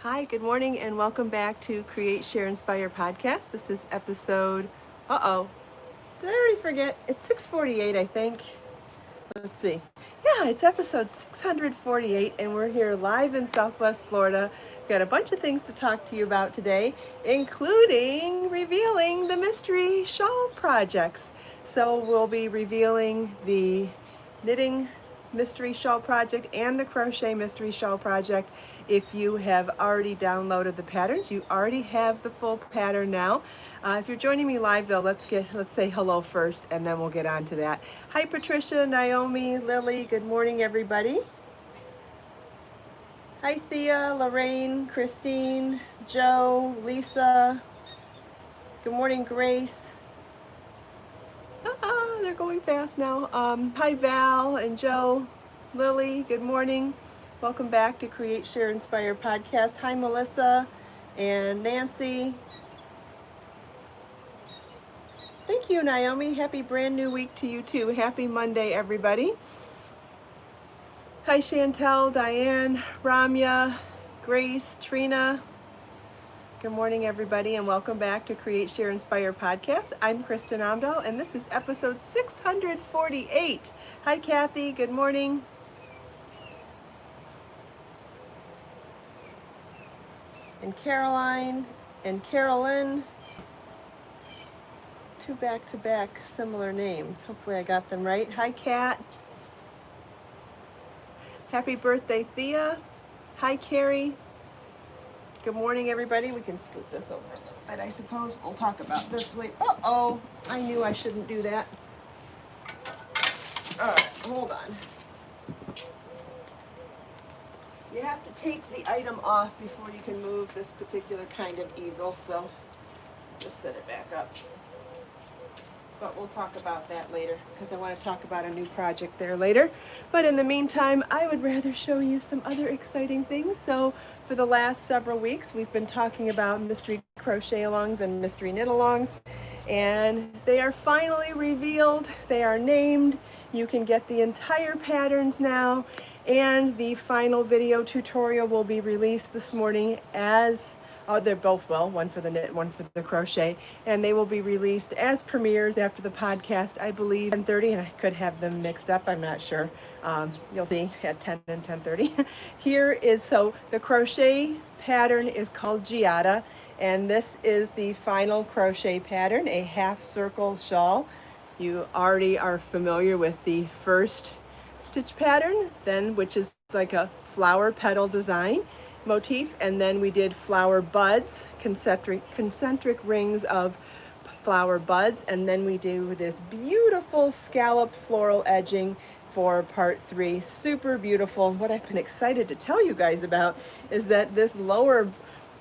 Hi, good morning, and welcome back to Create, Share, Inspire podcast. This is episode, did I already forget? It's 648, I think. Let's see. Yeah, it's episode 648, and we're here live in Southwest Florida. We've got a bunch of things to talk to you about today, including revealing the mystery shawl projects. So we'll be revealing the knitting mystery shawl project and the crochet mystery shawl project. If you have already downloaded the patterns, you already have the full pattern now. If you're joining me live though, let's say hello first and then we'll get on to that. Hi Patricia, Naomi, Lily, good morning everybody. Hi Thea, Lorraine, Christine, Joe, Lisa. Good morning Grace. They're going fast now. Hi Val and Joe, Lily, good morning. Welcome back to Create, Share, Inspire podcast. Hi Melissa and Nancy. Thank you, Naomi. Happy brand new week to you too. Happy Monday, everybody. Hi Chantel, Diane, Ramya, Grace, Trina. Good morning, everybody, and welcome back to Create, Share, Inspire podcast. I'm Kristin Omdahl, and this is episode 648. Hi, Kathy. Good morning. And Caroline and Carolyn. Two back-to-back similar names. Hopefully I got them right. Hi, Kat. Happy birthday, Thea. Hi, Carrie. Good morning, everybody. We can scoot this over a little bit. I suppose we'll talk about this later. Uh-oh, I knew I shouldn't do that. All right, hold on. You have to take the item off before you can move this particular kind of easel, so just set it back up. But we'll talk about that later because I want to talk about a new project there later. But in the meantime, I would rather show you some other exciting things. So for the last several weeks, we've been talking about mystery crochet alongs and mystery knit alongs, and they are finally revealed. They are named. You can get the entire patterns now, and the final video tutorial will be released this morning as they're both, one for the knit, one for the crochet, and they will be released as premieres after the podcast, I believe, 10:30, and I could have them mixed up, I'm not sure. You'll see at 10 and 10:30. So the crochet pattern is called Giada, and this is the final crochet pattern, a half circle shawl. You already are familiar with the first stitch pattern, then, which is like a flower petal design motif, and then we did flower buds, concentric rings of flower buds, and then we do this beautiful scalloped floral edging for part 3. Super beautiful. What I've been excited to tell you guys about is that this lower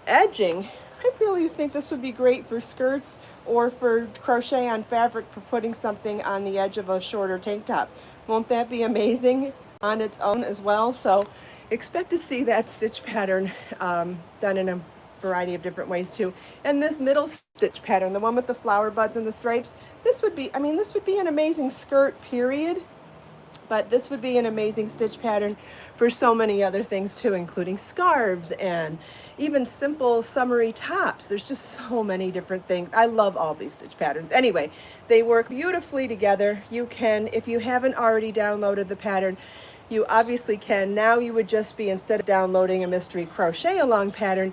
edging, I really think this would be great for skirts or for crochet on fabric for putting something on the edge of a shorter tank top. Won't that be amazing on its own as well? So expect to see that stitch pattern done in a variety of different ways too. And this middle stitch pattern, the one with the flower buds and the stripes, this would be an amazing skirt, period. But this would be an amazing stitch pattern for so many other things too, including scarves and even simple summery tops. There's just so many different things. I love all these stitch patterns. Anyway, they work beautifully together. You can, if you haven't already downloaded the pattern, you obviously can. Now you would just be, instead of downloading a mystery crochet along pattern,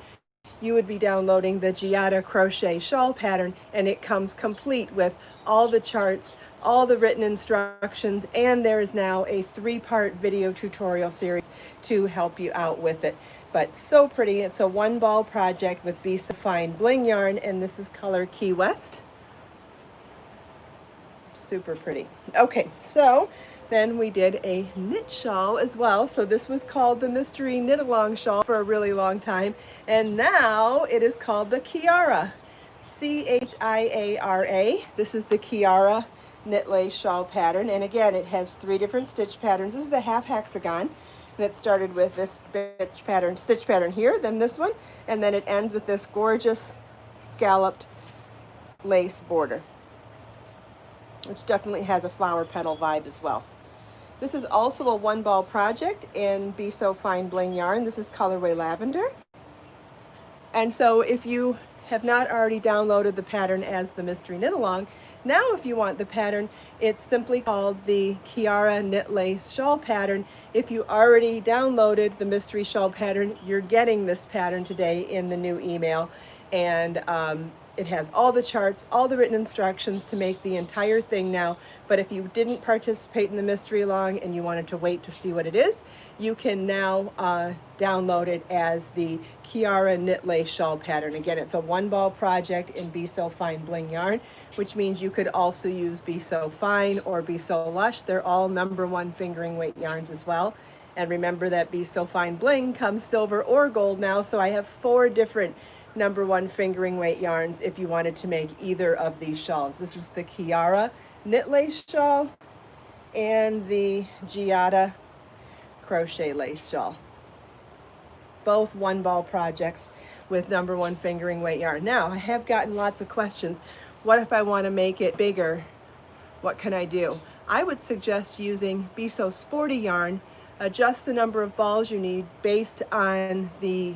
you would be downloading the Giada crochet shawl pattern, and it comes complete with all the charts, all the written instructions, and there is now a 3-part video tutorial series to help you out with it. But so pretty. It's a 1-ball project with Be So Fine bling yarn, and this is color Key West. Super pretty. Okay, so then we did a knit shawl as well. So this was called the Mystery Knit Along Shawl for a really long time. And now it is called the Chiara, Chiara. This is the Chiara knit lace shawl pattern. And again, it has 3 different stitch patterns. This is a half hexagon that started with this stitch pattern here, then this one, and then it ends with this gorgeous scalloped lace border, which definitely has a flower petal vibe as well. This is also a 1-ball project in Be So Fine bling yarn. This is colorway lavender. And so if you have not already downloaded the pattern as the Mystery Knit Along, now if you want the pattern, it's simply called the Kiara Knit Lace Shawl Pattern. If you already downloaded the Mystery Shawl Pattern, you're getting this pattern today in the new email. And it has all the charts, all the written instructions to make the entire thing now. But if you didn't participate in the Mystery Along and you wanted to wait to see what it is, you can now download it as the Kiara Knit Lace Shawl Pattern. Again, it's a one-ball project in Be So Fine Bling yarn, which means you could also use Be So Fine or Be So Lush. They're all #1 fingering weight yarns as well. And remember that Be So Fine Bling comes silver or gold now, so I have 4 different #1 fingering weight yarns if you wanted to make either of these shawls. This is the Kiara Knit Lace Shawl and the Giada Crochet Lace Shawl. Both one-ball projects with #1 fingering weight yarn. Now, I have gotten lots of questions. What if I want to make it bigger? What can I do? I would suggest using Be So Sporty yarn. Adjust the number of balls you need based on the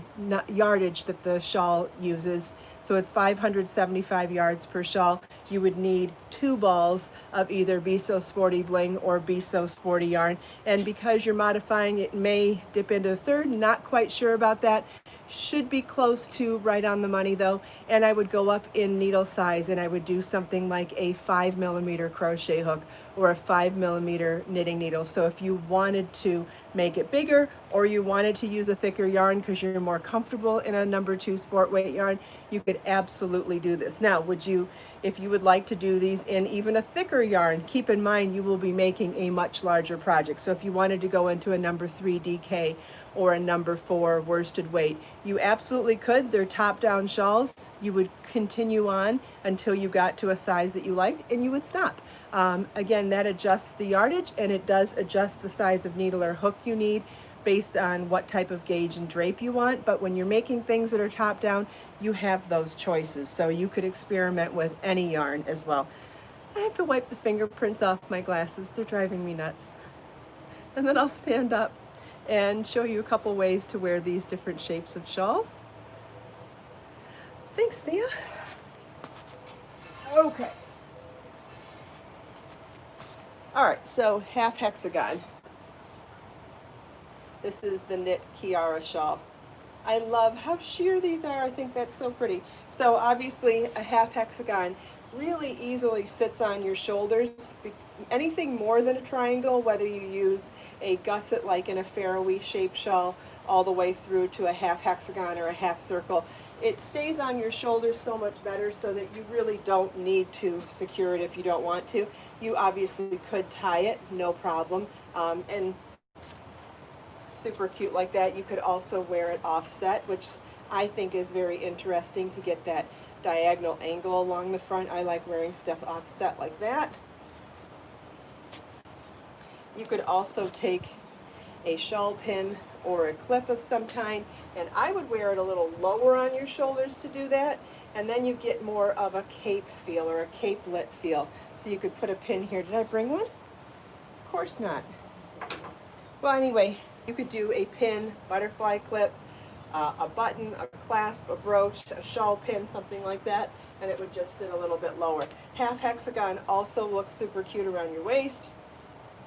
yardage that the shawl uses. So it's 575 yards per shawl. You would need 2 balls of either Be So Sporty Bling or Be So Sporty yarn. And because you're modifying, it may dip into a third. Not quite sure about that. Should be close to right on the money though. And I would go up in needle size and I would do something like a 5mm crochet hook or a 5mm knitting needle. So if you wanted to make it bigger or you wanted to use a thicker yarn because you're more comfortable in a #2 sport weight yarn, you could absolutely do this. Now, if you would like to do these in even a thicker yarn, keep in mind you will be making a much larger project. So if you wanted to go into a #3 DK or a #4 worsted weight, you absolutely could. They're top-down shawls. You would continue on until you got to a size that you liked and you would stop. Again, that adjusts the yardage and it does adjust the size of needle or hook you need based on what type of gauge and drape you want. But when you're making things that are top down, you have those choices. So you could experiment with any yarn as well. I have to wipe the fingerprints off my glasses. They're driving me nuts. And then I'll stand up and show you a couple ways to wear these different shapes of shawls. Thanks, Thea. Okay. All right, so half hexagon. This is the knit Kiara shawl. I love how sheer these are. I think that's so pretty. So obviously a half hexagon really easily sits on your shoulders. Anything more than a triangle, whether you use a gusset like in a Faroe shaped shawl all the way through to a half hexagon or a half circle, it stays on your shoulders so much better so that you really don't need to secure it if you don't want to. You obviously could tie it, no problem. And super cute like that. You could also wear it offset, which I think is very interesting to get that diagonal angle along the front. I like wearing stuff offset like that. You could also take a shawl pin or a clip of some kind, and I would wear it a little lower on your shoulders to do that, and then you get more of a cape feel or a capelet feel. So you could put a pin here. Did I bring one? Of course not. Well, anyway, you could do a pin, butterfly clip, a button, a clasp, a brooch, a shawl pin, something like that, and it would just sit a little bit lower. Half hexagon also looks super cute around your waist.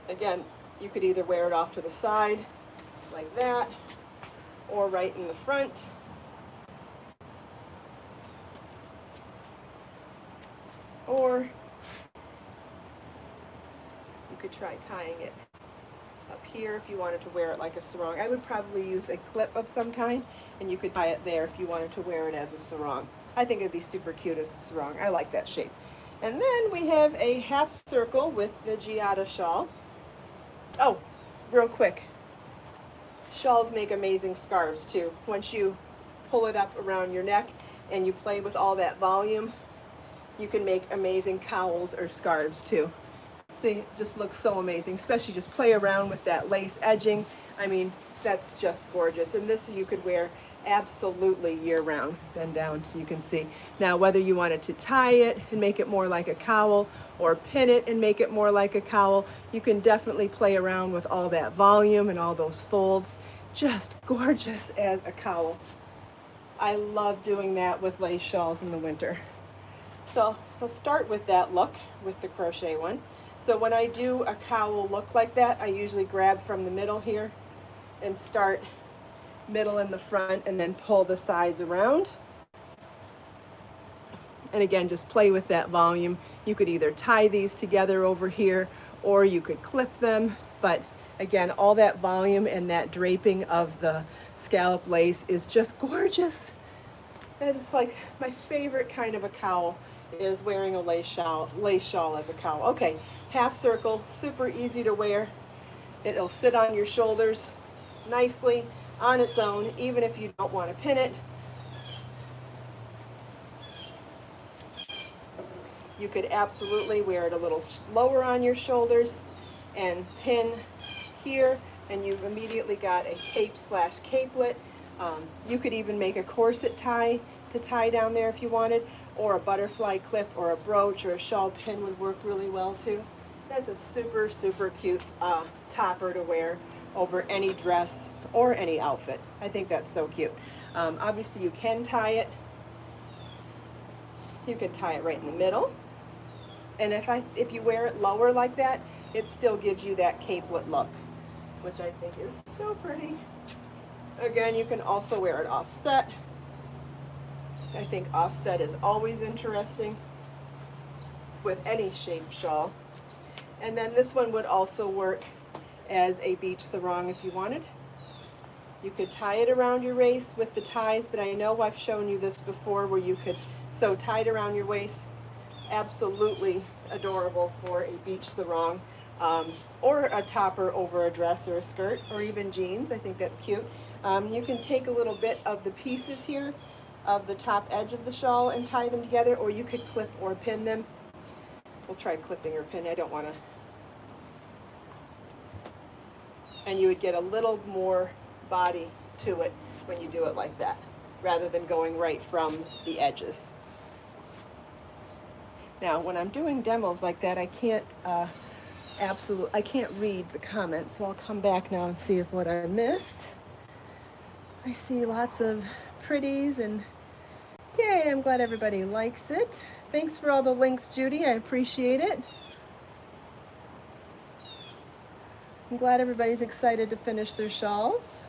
Again, you could either wear it off to the side like that or right in the front. Or you could try tying it up here if you wanted to wear it like a sarong. I would probably use a clip of some kind, and you could tie it there if you wanted to wear it as a sarong. I think it'd be super cute as a sarong. I like that shape. And then we have a half circle with the Giada shawl. Oh, real quick. Shawls make amazing scarves too. Once you pull it up around your neck and you play with all that volume, you can make amazing cowls or scarves too. See, it just looks so amazing, especially just play around with that lace edging. I mean, that's just gorgeous. And this you could wear absolutely year round. Bend down so you can see. Now, whether you wanted to tie it and make it more like a cowl or pin it and make it more like a cowl, you can definitely play around with all that volume and all those folds. Just gorgeous as a cowl. I love doing that with lace shawls in the winter. So we'll start with that look with the crochet one. So when I do a cowl look like that, I usually grab from the middle here and start middle in the front and then pull the sides around. And again, just play with that volume. You could either tie these together over here or you could clip them. But again, all that volume and that draping of the scallop lace is just gorgeous. And it's like my favorite kind of a cowl is wearing a lace shawl as a cowl. Okay, half circle, super easy to wear. It'll sit on your shoulders nicely on its own, even if you don't want to pin it. You could absolutely wear it a little lower on your shoulders and pin here, and you've immediately got a cape/capelet. You could even make a corset tie to tie down there if you wanted, or a butterfly clip or a brooch or a shawl pin would work really well too. That's a super, super cute topper to wear over any dress or any outfit. I think that's so cute. Obviously you can tie it. You can tie it right in the middle. And if you wear it lower like that, it still gives you that capelet look, which I think is so pretty. Again, you can also wear it offset. I think offset is always interesting with any shaped shawl. And then this one would also work as a beach sarong if you wanted. You could tie it around your waist with the ties, but I know I've shown you this before where you could sew tied around your waist. Absolutely adorable for a beach sarong, or a topper over a dress or a skirt, or even jeans. I think that's cute. You can take a little bit of the pieces here of the top edge of the shawl and tie them together, or you could clip or pin them. We'll try clipping or pin. I don't want to. And you would get a little more body to it when you do it like that, rather than going right from the edges. Now, when I'm doing demos like that, I can't I can't read the comments, so I'll come back now and see if what I missed. I see lots of pretties, and yay, I'm glad everybody likes it. Thanks for all the links, Judy. I appreciate it. I'm glad everybody's excited to finish their shawls.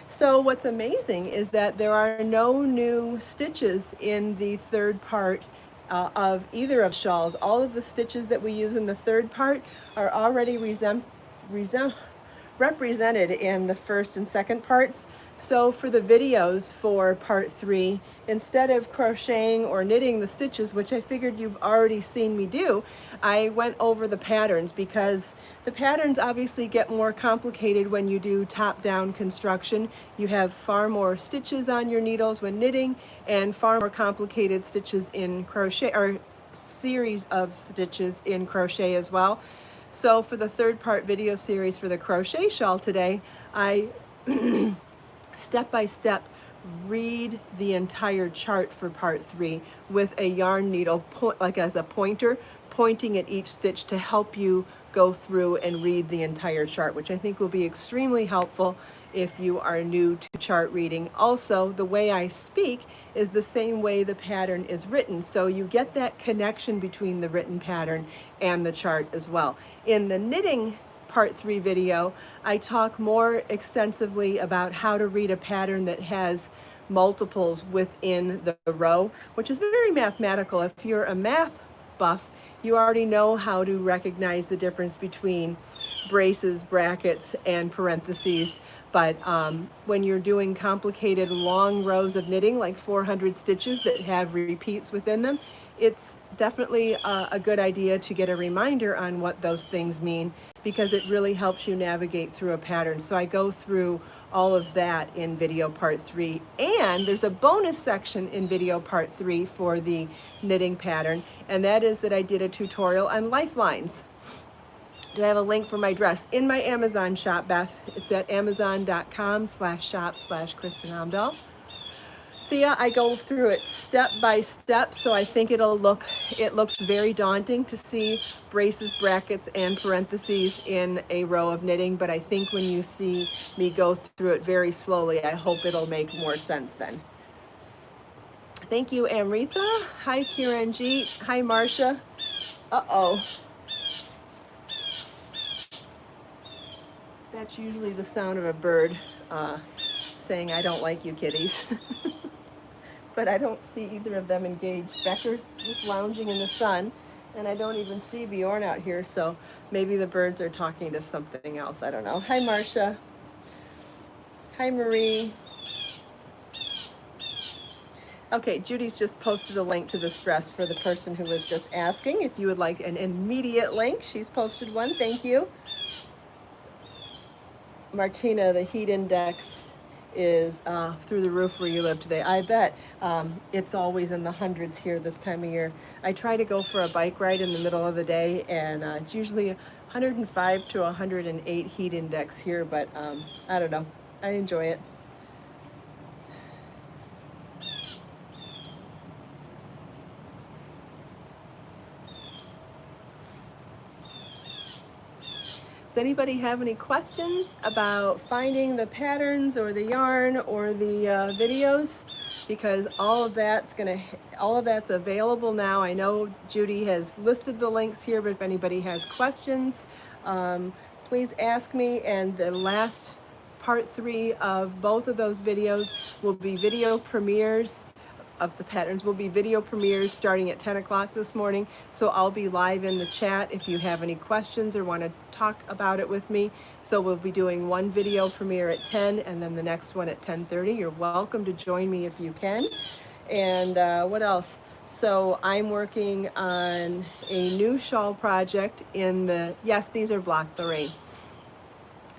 So what's amazing is that there are no new stitches in the third part of either of shawls. All of the stitches that we use in the third part are already represented in the first and second parts. So for the videos for part 3, instead of crocheting or knitting the stitches, which I figured you've already seen me do, I went over the patterns, because the patterns obviously get more complicated when you do top-down construction. You have far more stitches on your needles when knitting, and far more complicated stitches in crochet, or series of stitches in crochet as well. So for the third part video series for the crochet shawl today, I step by step read the entire chart for part 3 with a yarn needle, like as a pointer, pointing at each stitch to help you go through and read the entire chart, which I think will be extremely helpful if you are new to chart reading. Also, the way I speak is the same way the pattern is written, so you get that connection between the written pattern and the chart as well. In the knitting part 3 video, I talk more extensively about how to read a pattern that has multiples within the row, which is very mathematical. If you're a math buff, you already know how to recognize the difference between braces, brackets, and parentheses. But when you're doing complicated long rows of knitting, like 400 stitches that have repeats within them, it's definitely a good idea to get a reminder on what those things mean, because it really helps you navigate through a pattern. So I go through all of that in video part 3. And there's a bonus section in video part 3 for the knitting pattern, and that is that I did a tutorial on lifelines. Do I have a link for my dress in my Amazon shop, Beth? It's at amazon.com/shop/Kristin Omdahl. Thea, I go through it step by step, so I think it looks very daunting to see braces, brackets, and parentheses in a row of knitting, but I think when you see me go through it very slowly, I hope it'll make more sense then. Thank you, Amrita. Hi, Kiranjit. Hi, Marcia. Uh-oh. That's usually the sound of a bird saying, I don't like you kitties. But I don't see either of them engaged. Becker's just lounging in the sun, and I don't even see Bjorn out here, so maybe the birds are talking to something else. I don't know. Hi, Marcia. Hi, Marie. Okay, Judy's just posted a link to this dress for the person who was just asking. If you would like an immediate link, she's posted one. Thank you. Martina, the heat index is through the roof where you live today. I bet it's always in the hundreds here this time of year. I try to go for a bike ride in the middle of the day, and it's usually 105 to 108 heat index here, but I don't know. I enjoy it. Does anybody have any questions about finding the patterns or the yarn or the videos? Because all of that's available now. I know Judy has listed the links here, but if anybody has questions, please ask me. And the last part 3 of both of those videos will be video premieres of the patterns. Will be video premieres starting at 10 o'clock this morning. So I'll be live in the chat if you have any questions or want to talk about it with me. So we'll be doing one video premiere at 10 and then the next one at 10:30. You're welcome to join me if you can. And what else? So I'm working on a new shawl project in the, yes, these are block Lorraine.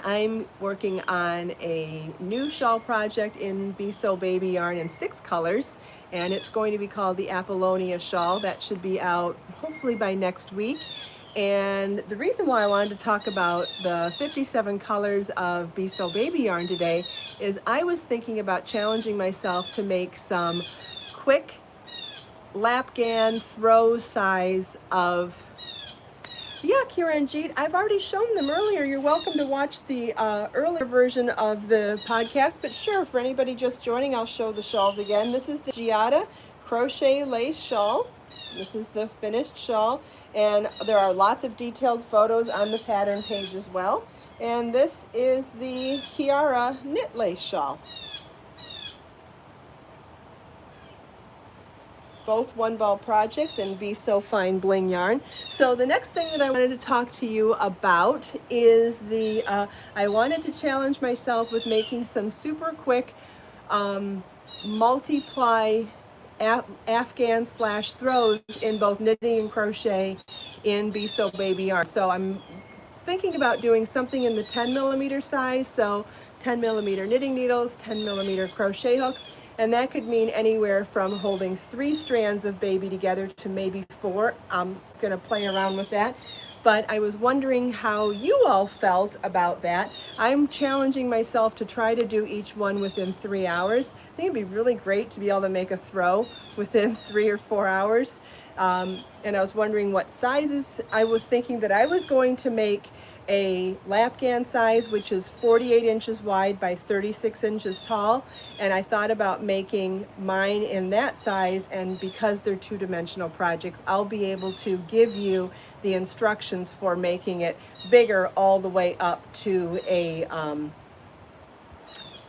I'm working on a new shawl project in Be So Baby yarn in 6 colors, and it's going to be called the Apollonia shawl. That should be out hopefully by next week. And the reason why I wanted to talk about the 57 colors of Be So Baby yarn today is I was thinking about challenging myself to make some quick lapgan throw size of, yeah, Kiranjit, I've already shown them earlier. You're welcome to watch the earlier version of the podcast, but sure, for anybody just joining, I'll show the shawls again. This is the Giada crochet lace shawl. This is the finished shawl, and there are lots of detailed photos on the pattern page as well. And this is the Kiara knit lace shawl. Both one ball projects and Be So Fine bling yarn. So the next thing that I wanted to talk to you about is the, I wanted to challenge myself with making some super quick multiply Afghan / throws in both knitting and crochet in Be So Baby yarn. So I'm thinking about doing something in the 10mm size, so 10mm knitting needles, 10mm crochet hooks, and that could mean anywhere from holding 3 strands of baby together to maybe 4. I'm gonna play around with that. But I was wondering how you all felt about that. I'm challenging myself to try to do each one within 3 hours. I think it'd be really great to be able to make a throw within 3 or 4 hours. And I was wondering what sizes. I was thinking that I was going to make a lapgan size, which is 48 inches wide by 36 inches tall, and I thought about making mine in that size, and because they're 2-dimensional projects, I'll be able to give you the instructions for making it bigger all the way up to a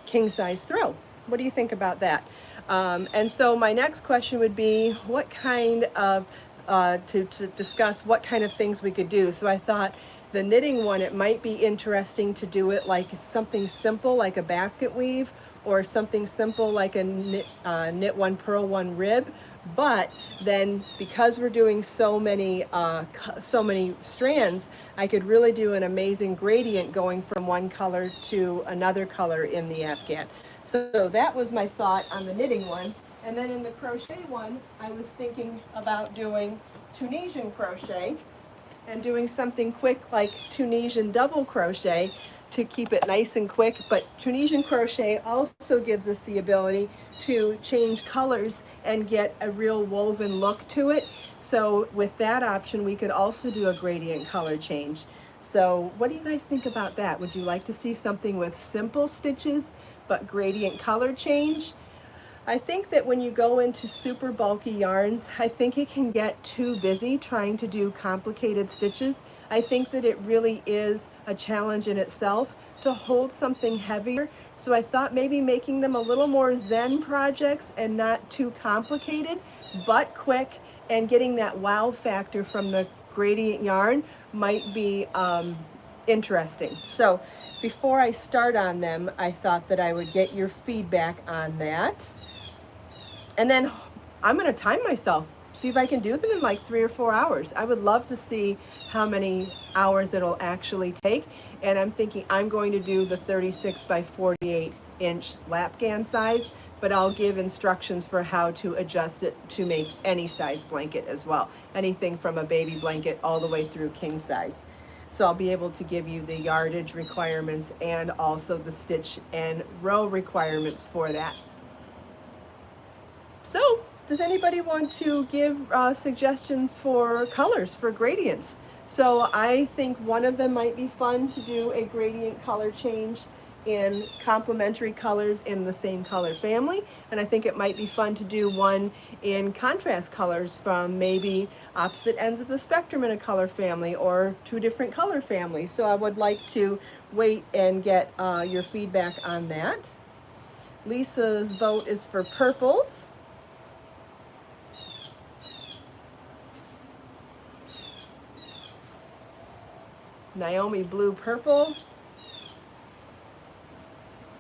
king size throw. What do you think about that? And so my next question would be what kind of to discuss what kind of things we could do. So I thought the knitting one, it might be interesting to do it like something simple like a basket weave, or something simple like a knit one, purl one, rib. But then because we're doing so many strands, I could really do an amazing gradient going from one color to another color in the Afghan. So that was my thought on the knitting one. And then in the crochet one, I was thinking about doing Tunisian crochet and doing something quick like Tunisian double crochet to keep it nice and quick. But Tunisian crochet also gives us the ability to change colors and get a real woven look to it. So with that option, we could also do a gradient color change. So what do you guys think about that? Would you like to see something with simple stitches but gradient color change? I think that when you go into super bulky yarns, I think it can get too busy trying to do complicated stitches. I think that it really is a challenge in itself to hold something heavier. So I thought maybe making them a little more zen projects and not too complicated, but quick, and getting that wow factor from the gradient yarn might be interesting. So before I start on them, I thought that I would get your feedback on that. And then I'm going to time myself, see if I can do them in like 3 or 4 hours. I would love to see how many hours it'll actually take. And I'm thinking I'm going to do the 36 by 48 inch lap gan size, but I'll give instructions for how to adjust it to make any size blanket as well. Anything from a baby blanket all the way through king size. So I'll be able to give you the yardage requirements and also the stitch and row requirements for that. So, does anybody want to give suggestions for colors, for gradients? So I think one of them might be fun to do a gradient color change in complementary colors in the same color family. And I think it might be fun to do one in contrast colors from maybe opposite ends of the spectrum in a color family or 2 different color families. So I would like to wait and get your feedback on that. Lisa's vote is for purples. Naomi, blue, purple.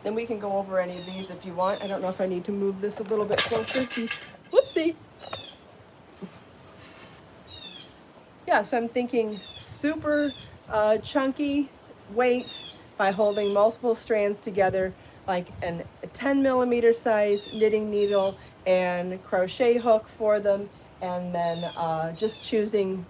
And we can go over any of these if you want. I don't know if I need to move this a little bit closer. See, whoopsie. Yeah, so I'm thinking super chunky weight by holding multiple strands together, like a 10 millimeter size knitting needle and crochet hook for them, and then just choosing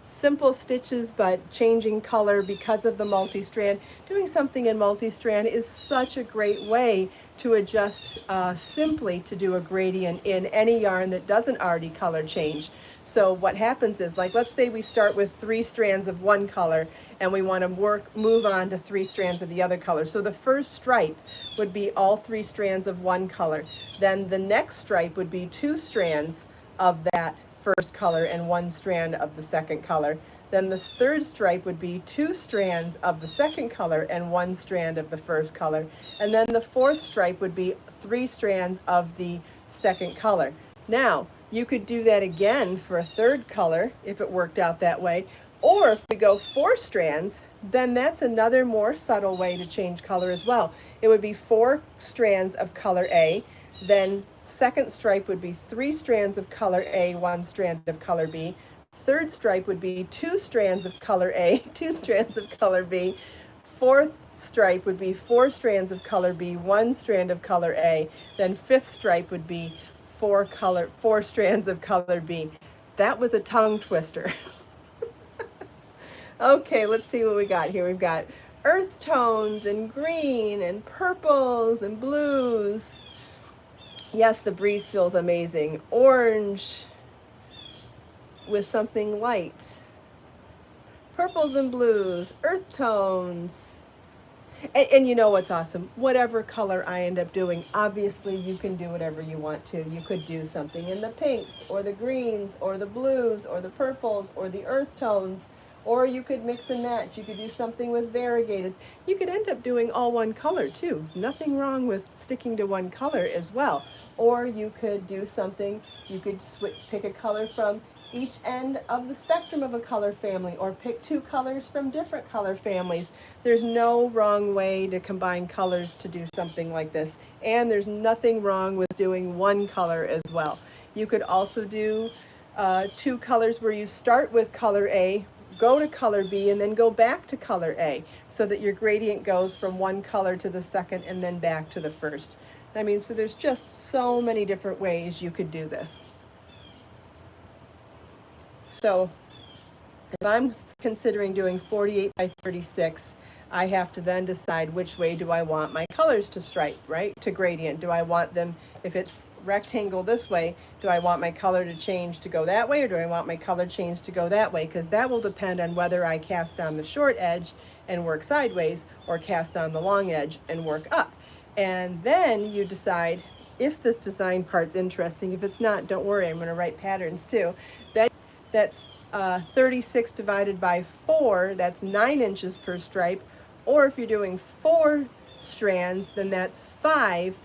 simple stitches but changing color because of the multi-strand. Doing something in multi-strand is such a great way to adjust simply to do a gradient in any yarn that doesn't already color change. So what happens is, like, let's say we start with 3 strands of one color and we want to move on to 3 strands of the other color. So the first stripe would be all 3 strands of one color. Then the next stripe would be 2 strands of that first color and 1 strand of the second color. Then the third stripe would be 2 strands of the second color and 1 strand of the first color. And then the fourth stripe would be 3 strands of the second color. Now, you could do that again for a third color if it worked out that way. Or if we go 4 strands, then that's another more subtle way to change color as well. It would be 4 strands of color A, then second stripe would be 3 strands of color A, 1 strand of color B. Third stripe would be 2 strands of color A, 2 strands of color B. Fourth stripe would be 4 strands of color B, 1 strand of color A. Then fifth stripe would be 4 strands of color B. That was a tongue twister. Okay, let's see what we got here. We've got earth tones and green and purples and blues. Yes, the breeze feels amazing. Orange with something light. Purples and blues, earth tones. And you know what's awesome? Whatever color I end up doing, obviously you can do whatever you want to. You could do something in the pinks or the greens or the blues or the purples or the earth tones. Or you could mix and match. You could do something with variegated. You could end up doing all one color too. Nothing wrong with sticking to one color as well. Or you could do something, you could pick a color from each end of the spectrum of a color family, or pick 2 colors from different color families. There's no wrong way to combine colors to do something like this. And there's nothing wrong with doing one color as well. You could also do 2 colors where you start with color A, go to color B, and then go back to color A, so that your gradient goes from one color to the second and then back to the first. I mean, so there's just so many different ways you could do this. So if I'm considering doing 48 by 36, I have to then decide which way do I want my colors to stripe, right? To gradient. Do I want them, if it's rectangle this way, do I want my color to change to go that way, or do I want my color change to go that way? Because that will depend on whether I cast on the short edge and work sideways, or cast on the long edge and work up. And then you decide, if this design part's interesting. If it's not, don't worry, I'm going to write patterns too. That's 36 divided by 4, that's 9 inches per stripe. Or if you're doing 4 strands, then that's 5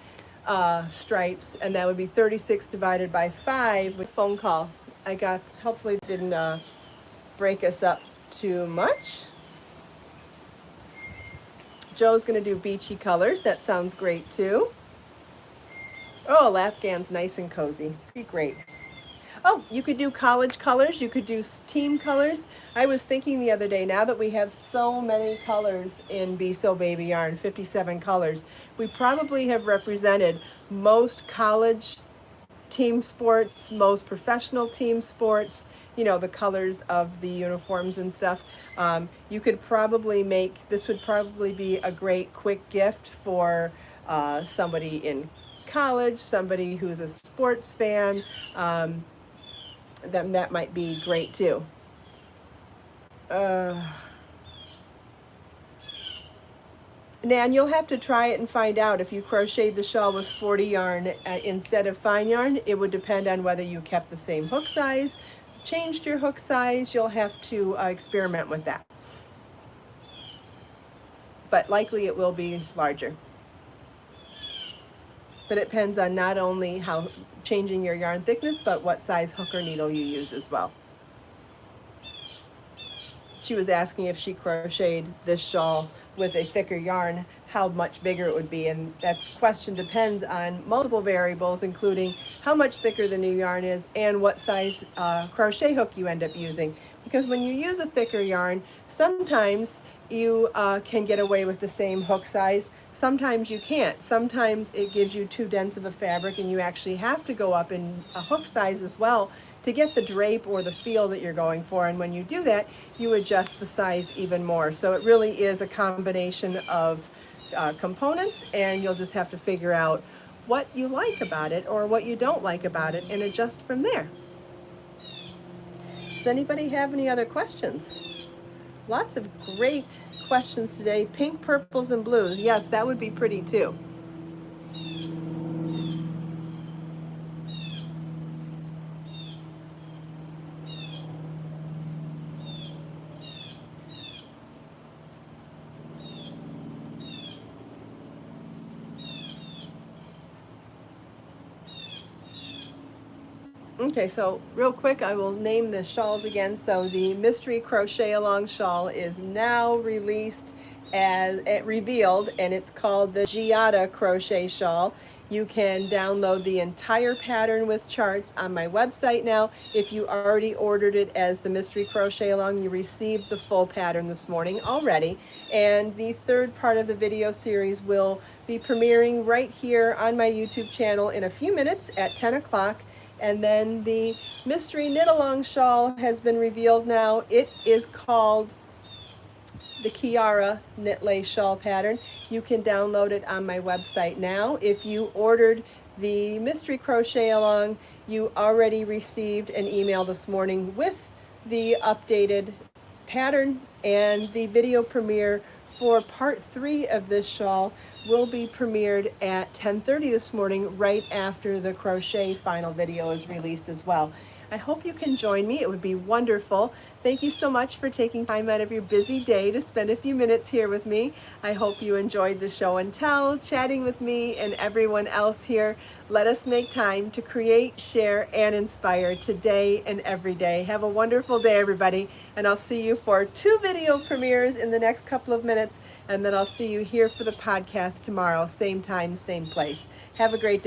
stripes, and that would be 36 divided by 5 with phone call. Hopefully it didn't break us up too much. Joe's going to do beachy colors. That sounds great too. Oh, Afghan's nice and cozy. Be great. Oh, you could do college colors. You could do team colors. I was thinking the other day, now that we have so many colors in Be So Baby yarn, 57 colors, we probably have represented most college team sports, most professional team sports, you know, the colors of the uniforms and stuff. You could probably this would probably be a great quick gift for somebody in college, somebody who's a sports fan. Then that might be great too. Nan, you'll have to try it and find out. If you crocheted the shawl with 40 yarn instead of fine yarn, it would depend on whether you kept the same hook size, changed your hook size. You'll have to experiment with that. But likely it will be larger. But it depends on not only how changing your yarn thickness, but what size hook or needle you use as well. She was asking if she crocheted this shawl with a thicker yarn, how much bigger it would be, and that question depends on multiple variables, including how much thicker the new yarn is and what size crochet hook you end up using. Because when you use a thicker yarn, sometimes you can get away with the same hook size, sometimes you can't. Sometimes it gives you too dense of a fabric and you actually have to go up in a hook size as well to get the drape or the feel that you're going for, and when you do that, you adjust the size even more. So it really is a combination of components, and you'll just have to figure out what you like about it or what you don't like about it and adjust from there. Does anybody have any other questions? Lots of great questions today. Pink, purples, and blues. Yes, that would be pretty too. Okay, so real quick, I will name the shawls again. So the Mystery Crochet Along shawl is now revealed, and it's called the Giada Crochet Shawl. You can download the entire pattern with charts on my website now. If you already ordered it as the Mystery Crochet Along, you received the full pattern this morning already. And the third part of the video series will be premiering right here on my YouTube channel in a few minutes at 10 o'clock. And then the Mystery Knit Along shawl has been revealed now. It is called the Kiara Knit Lace Shawl Pattern. You can download it on my website now. If you ordered the Mystery Crochet Along, you already received an email this morning with the updated pattern, and the video premiere for part 3 of this shawl will be premiered at 10:30 this morning, right after the crochet final video is released as well. I hope you can join me. It would be wonderful. Thank you so much for taking time out of your busy day to spend a few minutes here with me. I hope you enjoyed the show and tell, chatting with me and everyone else here. Let us make time to create, share, and inspire today and every day. Have a wonderful day, everybody, and I'll see you for 2 video premieres in the next couple of minutes, and then I'll see you here for the podcast tomorrow, same time, same place. Have a great day.